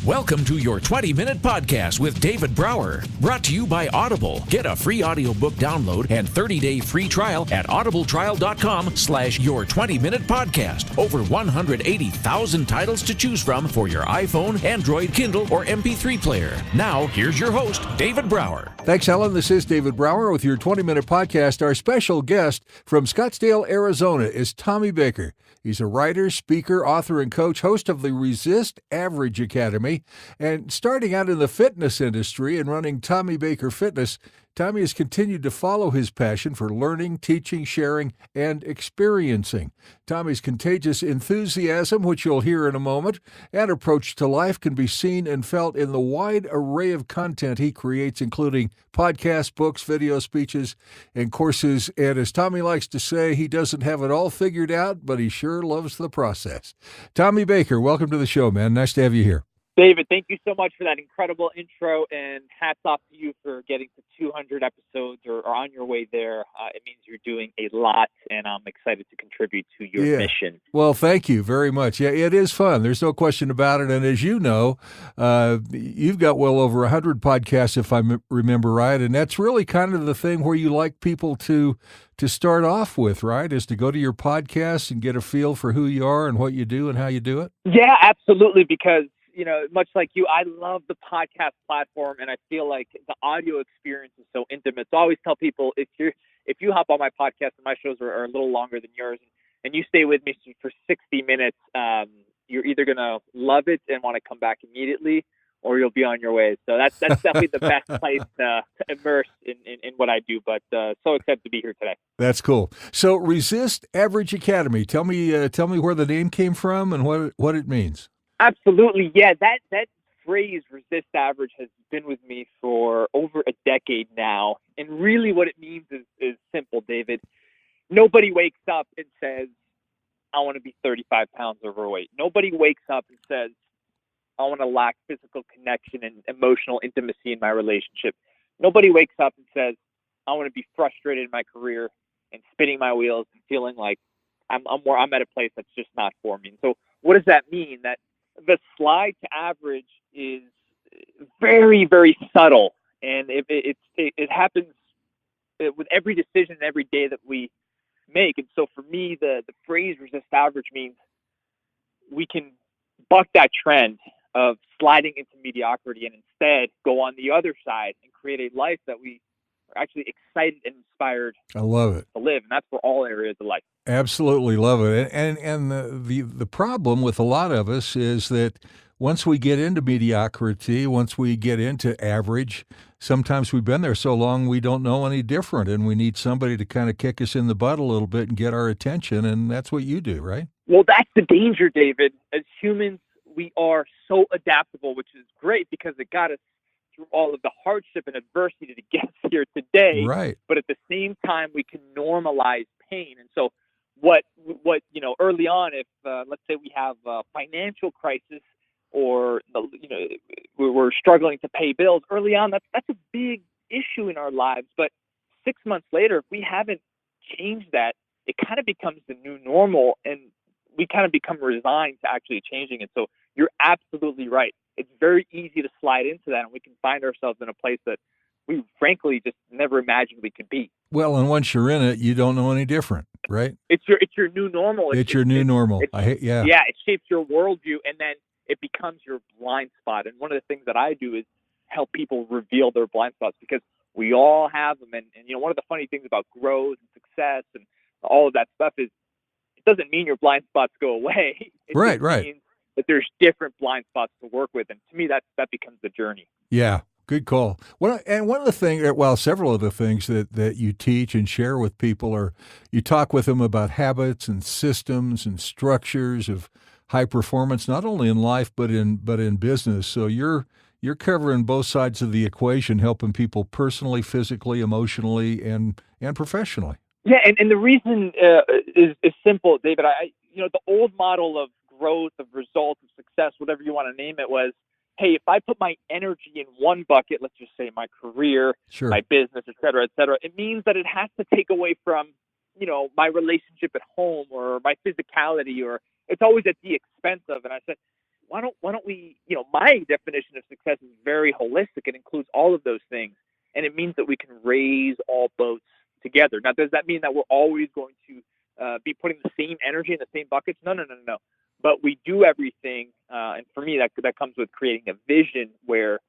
Welcome to your 20-minute podcast with David Brower, brought to you by Audible. Get a free audiobook download and 30-day free trial at audibletrial.com/your20-minute podcast. Over 180,000 titles to choose from for your iPhone, Android, Kindle, or MP3 player. Now, here's your host, David Brower. Thanks, Allan. This is David Brower with your 20-minute podcast. Our special guest from Scottsdale, Arizona is Tommy Baker. He's a writer, speaker, author, and coach, host of the Resist Average Academy. And starting out in the fitness industry and running Tommy Baker Fitness, Tommy has continued to follow his passion for learning, teaching, sharing, and experiencing. Tommy's contagious enthusiasm, which you'll hear in a moment, and approach to life can be seen and felt in the wide array of content he creates, including podcasts, books, video speeches, and courses. And as Tommy likes to say, he doesn't have it all figured out, but he sure loves the process. Tommy Baker, welcome to the show, man. Nice to have you here. David, thank you so much for that incredible intro, and hats off to you for getting to 200 episodes or on your way there. It means you're doing a lot, and I'm excited to contribute to your mission. Well, thank you very much. Yeah, it is fun. There's no question about it. And as you know, you've got well over 100 podcasts, if I remember right, and that's really kind of the thing where you like people to start off with, right, is to go to your podcast and get a feel for who you are and what you do and how you do it? Yeah, absolutely, because you know, much like you, I love the podcast platform, and I feel like the audio experience is so intimate. So I always tell people, if you hop on my podcast, and my shows are a little longer than yours, and you stay with me for 60 minutes, you're either going to love it and want to come back immediately, or you'll be on your way. So that's definitely the best place to immerse in what I do. But so excited to be here today. That's cool. So Resist Average Academy. Tell me where the name came from and what it means. Absolutely. Yeah, that phrase, resist average, has been with me for over a decade now. And really what it means is simple, David. Nobody wakes up and says, I want to be 35 pounds overweight. Nobody wakes up and says, I want to lack physical connection and emotional intimacy in my relationship. Nobody wakes up and says, I want to be frustrated in my career and spinning my wheels and feeling like I'm at a place that's just not for me. And so what does that mean? That the slide to average is very, very subtle, and it happens with every decision every day that we make. And so for me, the phrase resist average means we can buck that trend of sliding into mediocrity and instead go on the other side and create a life that we are actually excited and inspired I love it. to live. And that's for all areas of life. Absolutely love it. And the problem with a lot of us is that once we get into mediocrity, once we get into average, sometimes we've been there so long we don't know any different, and we need somebody to kind of kick us in the butt a little bit and get our attention, and that's what you do, right? Well, that's the danger, David. As humans, we are so adaptable, which is great because it got us through all of the hardship and adversity to get us here today. Right. But at the same time, we can normalize pain. And so what early on, if let's say we have a financial crisis or we're struggling to pay bills early on, that's a big issue in our lives. But 6 months later, if we haven't changed that, it kind of becomes the new normal, and we kind of become resigned to actually changing it. So you're absolutely right. It's very easy to slide into that, and we can find ourselves in a place that we frankly just never imagined we could be. Well, and once you're in it, you don't know any different, right? It's your new normal. It's your new normal. Yeah, it shapes your worldview, and then it becomes your blind spot. And one of the things that I do is help people reveal their blind spots, because we all have them. And one of the funny things about growth and success and all of that stuff is it doesn't mean your blind spots go away. It right. means that there's different blind spots to work with. And to me, that becomes the journey. Yeah. Good call. And one of the things, several of the things that you teach and share with people are, you talk with them about habits and systems and structures of high performance, not only in life but in business. So you're covering both sides of the equation, helping people personally, physically, emotionally, and professionally. Yeah, and the reason is simple, David. The old model of growth, of results, of success, whatever you want to name it, was, hey, if I put my energy in one bucket, let's just say my career, sure, my business, et cetera, it means that it has to take away from, my relationship at home or my physicality, or it's always at the expense of. And I said, why don't we, my definition of success is very holistic. It includes all of those things. And it means that we can raise all boats together. Now, does that mean that we're always going to be putting the same energy in the same buckets? No. But we do everything. And for me, that comes with creating a vision where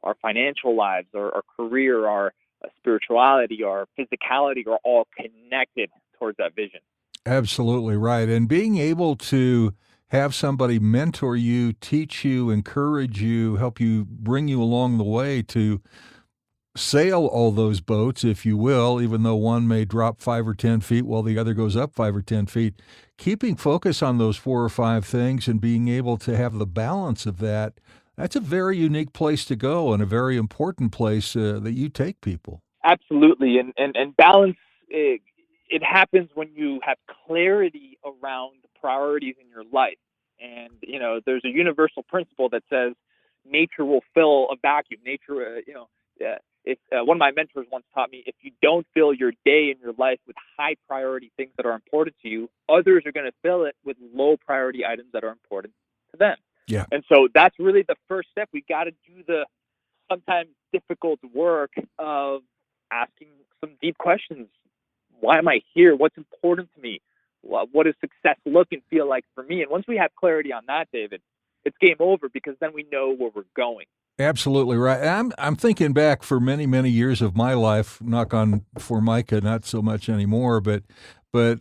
our financial lives, our career, our spirituality, our physicality are all connected towards that vision. Absolutely right. And being able to have somebody mentor you, teach you, encourage you, help you, bring you along the way to sail all those boats, if you will, even though one may drop 5 or 10 feet while the other goes up 5 or 10 feet. Keeping focus on those 4 or 5 things and being able to have the balance of that, that's a very unique place to go and a very important place that you take people. Absolutely. And balance, it happens when you have clarity around the priorities in your life. And, there's a universal principle that says nature will fill a vacuum. Nature, if one of my mentors once taught me, if you don't fill your day and your life with high priority things that are important to you, others are going to fill it with low priority items that are important to them. Yeah. And so that's really the first step. We got to do the sometimes difficult work of asking some deep questions. Why am I here? What's important to me? What does success look and feel like for me? And once we have clarity on that, David, it's game over, because then we know where we're going. Absolutely right. I'm thinking back for many, many years of my life, knock on Formica, not so much anymore, but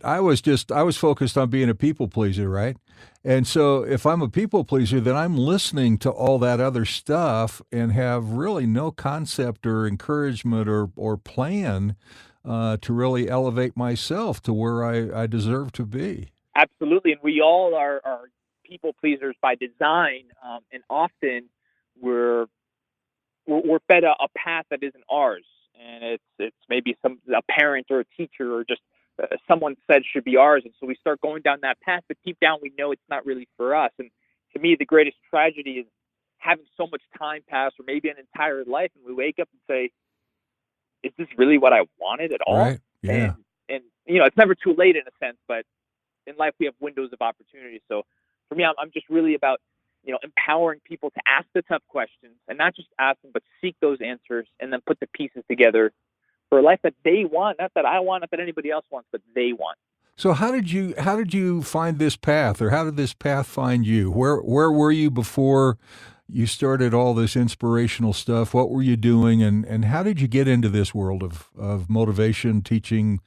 I was focused on being a people pleaser, right? And so if I'm a people pleaser, then I'm listening to all that other stuff and have really no concept or encouragement or plan to really elevate myself to where I deserve to be. Absolutely. And we all are people pleasers by design. And often we're fed a path that isn't ours. And it's maybe a parent or a teacher or just someone said should be ours. And so we start going down that path, but deep down we know it's not really for us. And to me, the greatest tragedy is having so much time pass, or maybe an entire life, and we wake up and say, is this really what I wanted at all? Right. Yeah. And it's never too late in a sense, but in life we have windows of opportunity. So for me, I'm just really about, empowering people to ask the tough questions, and not just ask them, but seek those answers and then put the pieces together for a life that they want, not that I want, not that anybody else wants, but they want. So how did you find this path, or how did this path find you? Where were you before you started all this inspirational stuff? What were you doing, and how did you get into this world of motivation, teaching,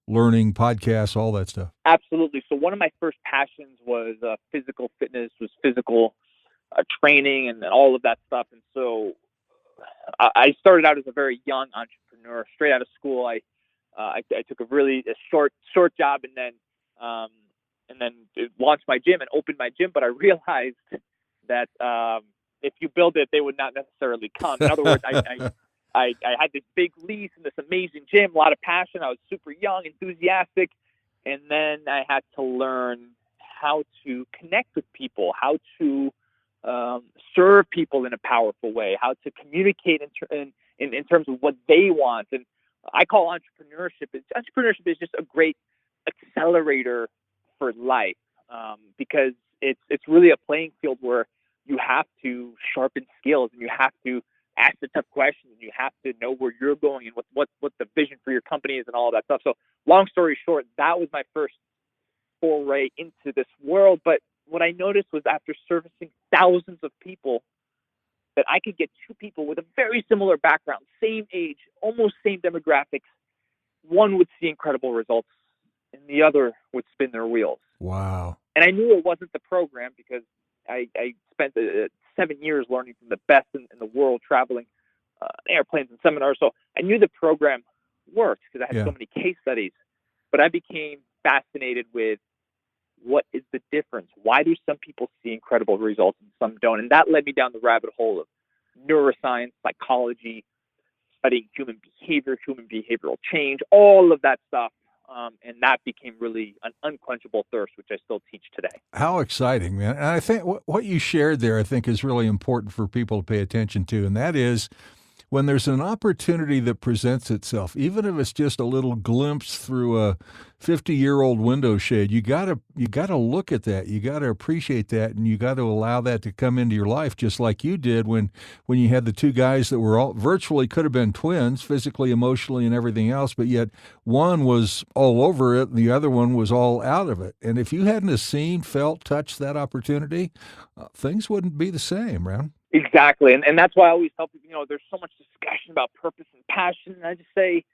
learning, podcasts, all that stuff? Absolutely. So one of my first passions was physical fitness, was physical training and all of that stuff. And so I started out as a very young entrepreneur. Straight out of school, I took a short job, and then launched my gym and opened my gym. But I realized that if you build it, they would not necessarily come. In other words, I had this big lease in this amazing gym, a lot of passion. I was super young, enthusiastic, and then I had to learn how to connect with people, how to serve people in a powerful way, how to communicate in terms of what they want. And I call entrepreneurship is just a great accelerator for life, because it's really a playing field where you have to sharpen skills, and you have to ask the tough questions, and you have to know where you're going and what the vision for your company is and all of that stuff. So long story short, that was my first foray into this world. But what I noticed was, after servicing thousands of people, that I could get two people with a very similar background, same age, almost same demographics. One would see incredible results, and the other would spin their wheels. Wow. And I knew it wasn't the program, because I spent 7 years learning from the best in the world, traveling airplanes and seminars. So I knew the program worked because I had so many case studies. But I became fascinated with, what is the difference? Why do some people see incredible results and some don't? And that led me down the rabbit hole of neuroscience, psychology, studying human behavior, human behavioral change, all of that stuff. And that became really an unquenchable thirst, which I still teach today. How exciting, man. And I think what you shared there, I think, is really important for people to pay attention to. And that is, when there's an opportunity that presents itself, even if it's just a little glimpse through a 50-year-old window shade, you gotta look at that. You gotta appreciate that, and you got to allow that to come into your life, just like you did when you had the two guys that were all virtually could have been twins, physically, emotionally, and everything else, but yet one was all over it and the other one was all out of it. And if you hadn't have seen, felt, touched that opportunity, things wouldn't be the same, right? Exactly. And that's why I always tell people, there's so much discussion about purpose and passion. And I just say,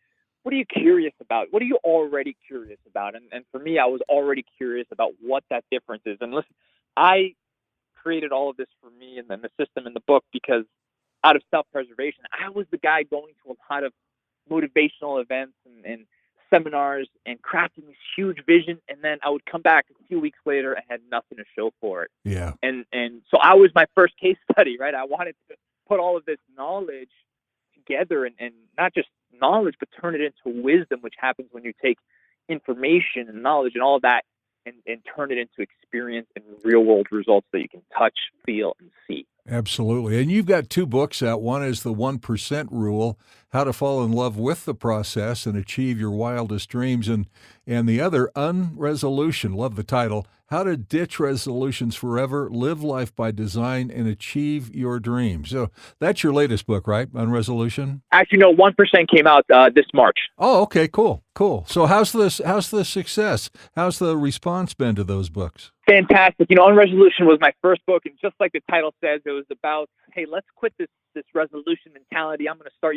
what are you curious about? What are you already curious about? And for me, I was already curious about what that difference is. And listen, I created all of this for me and then the system in the book because out of self-preservation, I was the guy going to a lot of motivational events and seminars and crafting this huge vision, and then I would come back a few weeks later and had nothing to show for it. Yeah. And so I was my first case study, right? I wanted to put all of this knowledge together and not just knowledge, but turn it into wisdom, which happens when you take information and knowledge and all of that and turn it into experience and real world results that you can touch, feel, and see. Absolutely. And you've got two books out. One is The 1% Rule, How to Fall in Love with the Process and Achieve Your Wildest Dreams. And the other, Unresolution, love the title, How to Ditch Resolutions Forever, Live Life by Design, and Achieve Your Dreams. So that's your latest book, right? Unresolution? Actually, no, 1% came out this March. Oh, okay, cool. So how's the success? How's the response been to those books? Fantastic. Unresolution was my first book, and just like the title says, it was about, hey, let's quit this resolution mentality. I'm going to start,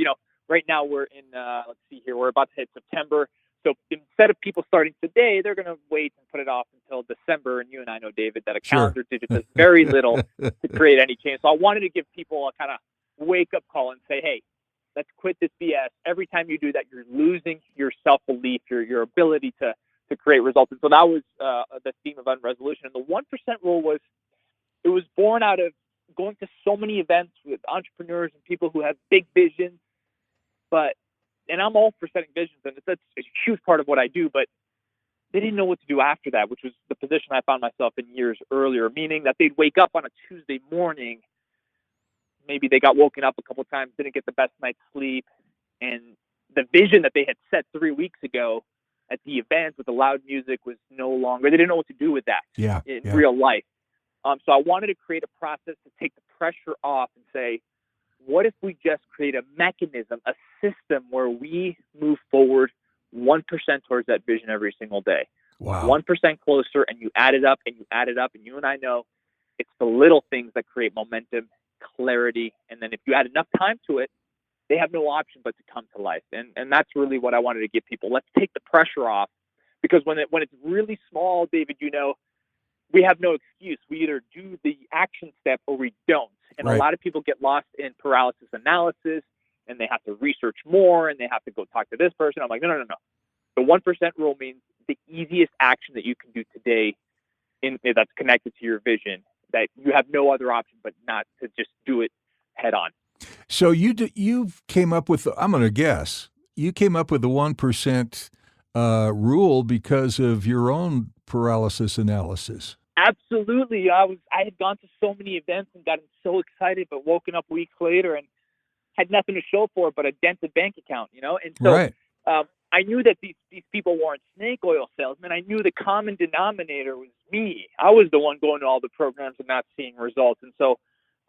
right now we're in, let's see here, we're about to hit September. So instead of people starting today, they're going to wait and put it off until December. And you and I know, David, that a calendar digit does very little to create any change. So I wanted to give people a kind of wake-up call and say, hey, let's quit this BS. Every time you do that, you're losing your self-belief, your ability to create results. And so that was the theme of Unresolution. And the 1% rule it was born out of going to so many events with entrepreneurs and people who have big visions, and I'm all for setting visions, and that's a huge part of what I do, but they didn't know what to do after that, which was the position I found myself in years earlier, meaning that they'd wake up on a Tuesday morning, maybe they got woken up a couple of times, didn't get the best night's sleep, and the vision that they had set 3 weeks ago at the event with the loud music was no longer, they didn't know what to do with that in real life. So I wanted to create a process to take the pressure off and say, what if we just create a mechanism, a system where we move forward 1% towards that vision every single day? Wow. 1% closer, and you add it up and you add it up, and you and I know it's the little things that create momentum, clarity, and then if you add enough time to it, they have no option but to come to life. And that's really what I wanted to give people. Let's take the pressure off, because when it's really small, David, we have no excuse. We either do the action step or we don't. And right. A lot of people get lost in paralysis analysis, and they have to research more, and they have to go talk to this person. I'm like, no. The 1% rule means the easiest action that you can do today that's connected to your vision, that you have no other option but not to just do it head on. So you came up with, I'm going to guess, you came up with the 1% rule because of your own paralysis analysis. Absolutely. I had gone to so many events and gotten so excited, but woken up weeks later and had nothing to show for it but a dented bank account, And so right. I knew that these people weren't snake oil salesmen. I knew the common denominator was me. I was the one going to all the programs and not seeing results. And so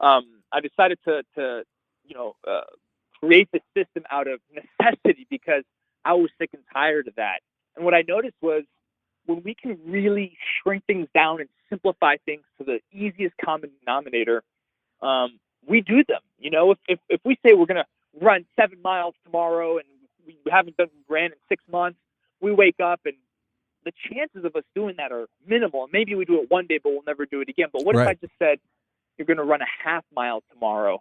I decided to create the system out of necessity because I was sick and tired of that. And what I noticed was, when we can really shrink things down and simplify things to the easiest common denominator, we do them. If we say we're going to run 7 miles tomorrow and we haven't ran in 6 months, we wake up and the chances of us doing that are minimal. Maybe we do it one day, but we'll never do it again. But what if I just said, you're going to run a half mile tomorrow,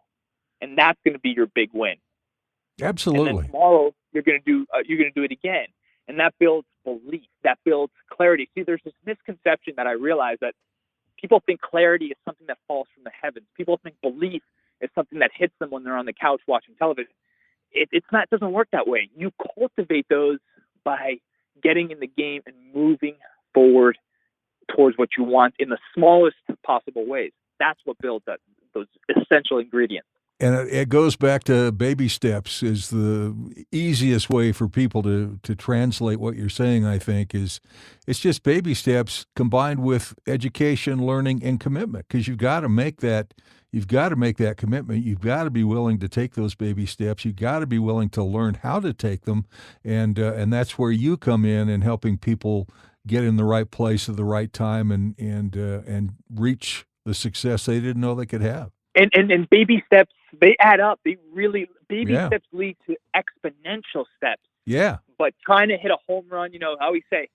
and that's going to be your big win? Absolutely. And then tomorrow you're going to do it again. And that builds belief. That builds clarity. See, there's this misconception that I realized that people think clarity is something that falls from the heavens. People think belief is something that hits them when they're on the couch watching television. It's not. It doesn't work that way. You cultivate those by getting in the game and moving forward towards what you want in the smallest possible ways. That's what builds those essential ingredients. And it goes back to baby steps is the easiest way for people to translate what you're saying, I think, is it's just baby steps combined with education, learning, and commitment, because you've got to make that commitment. You've got to be willing to take those baby steps. You've got to be willing to learn how to take them, and that's where you come in helping people get in the right place at the right time and reach the success they didn't know they could have. And baby steps, they add up. Baby steps lead to exponential steps. Yeah. But trying to hit a home run, I always say,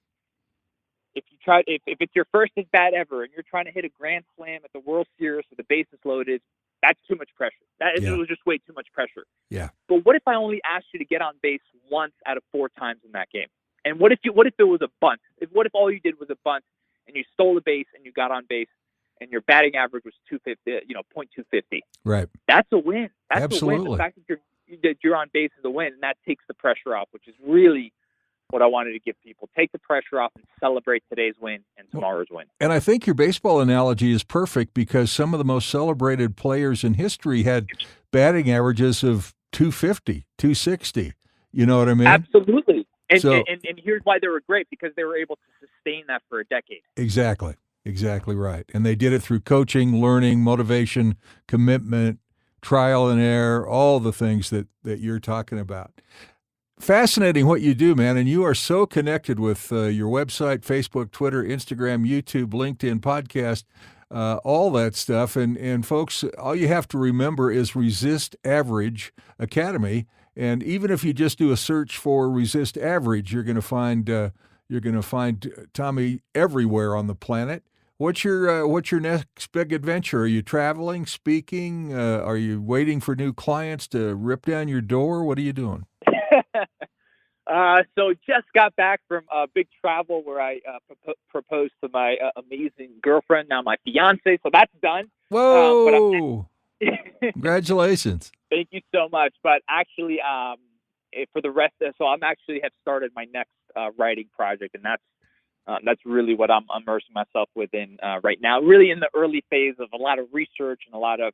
if it's your first at bat ever and you're trying to hit a grand slam at the World Series with the bases loaded, that's too much pressure. It was just way too much pressure. Yeah. But what if I only asked you to get on base once out of 4 times in that game? And what if it was a bunt? What if all you did was a bunt and you stole a base and you got on base and your batting average was .250? Right. That's a win. That's Absolutely. a win. The fact that you're on base is a win, and that takes the pressure off, which is really what I wanted to give people. Take the pressure off and celebrate today's win and tomorrow's win. And I think your baseball analogy is perfect, because some of the most celebrated players in history had batting averages of .250, .260. You know what I mean? Absolutely. And here's why they were great, because they were able to sustain that for a decade. Exactly right. And they did it through coaching, learning, motivation, commitment, trial and error, all the things that you're talking about. Fascinating what you do, man. And you are so connected with your website, Facebook, Twitter, Instagram, YouTube, LinkedIn, podcast, all that stuff. And folks, all you have to remember is Resist Average Academy. And even if you just do a search for Resist Average, you're going to find Tommy everywhere on the planet. What's your next big adventure? Are you traveling, speaking? Are you waiting for new clients to rip down your door? What are you doing? So just got back from a big travel where I proposed to my amazing girlfriend, now my fiance. So that's done. Whoa! Congratulations. Thank you so much. But actually, for the rest of, so I'm actually have started my next writing project, and that's really what I'm immersing myself within right now. Really in the early phase of a lot of research and a lot of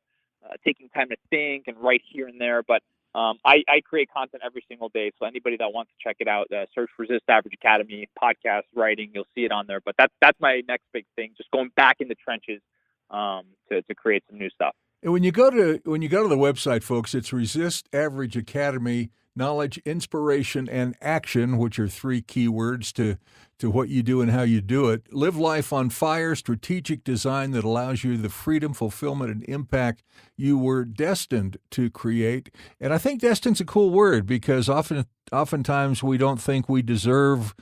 taking time to think and write here and there. But I create content every single day. So anybody that wants to check it out, search Resist Average Academy, podcast, writing, you'll see it on there. But that's my next big thing, just going back in the trenches to create some new stuff. And when you go to the website, folks, it's Resist Average Academy. Knowledge, inspiration, and action, which are 3 key words to what you do and how you do it. Live life on fire, strategic design that allows you the freedom, fulfillment, and impact you were destined to create. And I think destined's a cool word, because oftentimes we don't think we deserve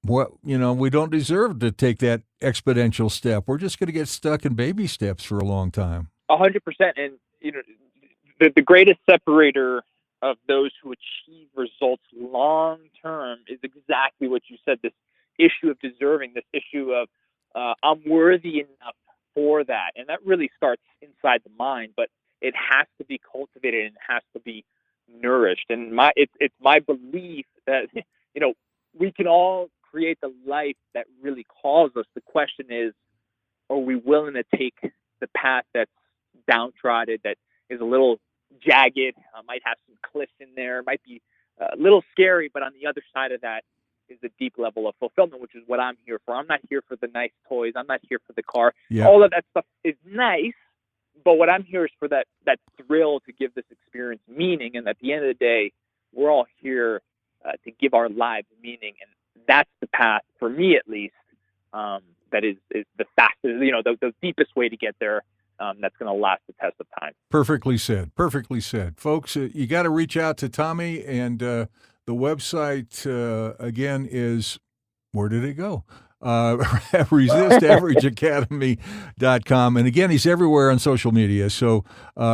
we don't deserve to take that exponential step. We're just going to get stuck in baby steps for a long time. 100%. And, the greatest separator of those who achieve results long term is exactly what you said, this issue of deserving, this issue of I'm worthy enough for that. And that really starts inside the mind, but it has to be cultivated and it has to be nourished. And it's my belief that we can all create the life that really calls us. The question is, are we willing to take the path that's downtrodden, that is a little jagged, might have some cliffs in there, might be a little scary, but on the other side of that is a deep level of fulfillment, which is what I'm here for. I'm not here for the nice toys. I'm not here for the car. Yeah. All of that stuff is nice, but what I'm here is for that thrill to give this experience meaning. And at the end of the day, we're all here to give our lives meaning. And that's the path, for me at least, that is the fastest, the deepest way to get there. That's going to last the test of time. Perfectly said. Folks, you got to reach out to Tommy, and the website, again, is, where did it go? ResistAverageAcademy.com. And again, he's everywhere on social media. So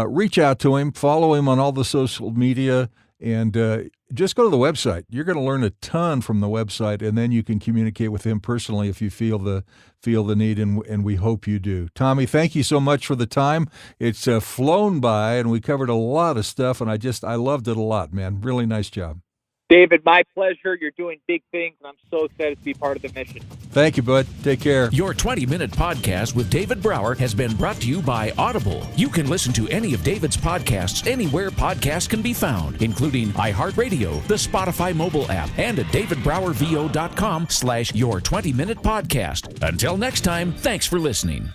reach out to him, follow him on all the social media, and just go to the website. You're going to learn a ton from the website, and then you can communicate with him personally if you feel the need, and we hope you do. Tommy, thank you so much for the time. It's flown by, and we covered a lot of stuff, and I loved it a lot, man. Really nice job. David, my pleasure. You're doing big things, and I'm so excited to be part of the mission. Thank you, bud. Take care. Your 20-minute podcast with David Brower has been brought to you by Audible. You can listen to any of David's podcasts anywhere podcasts can be found, including iHeartRadio, the Spotify mobile app, and at davidbrowervo.com/your20minute podcast. Until next time, thanks for listening.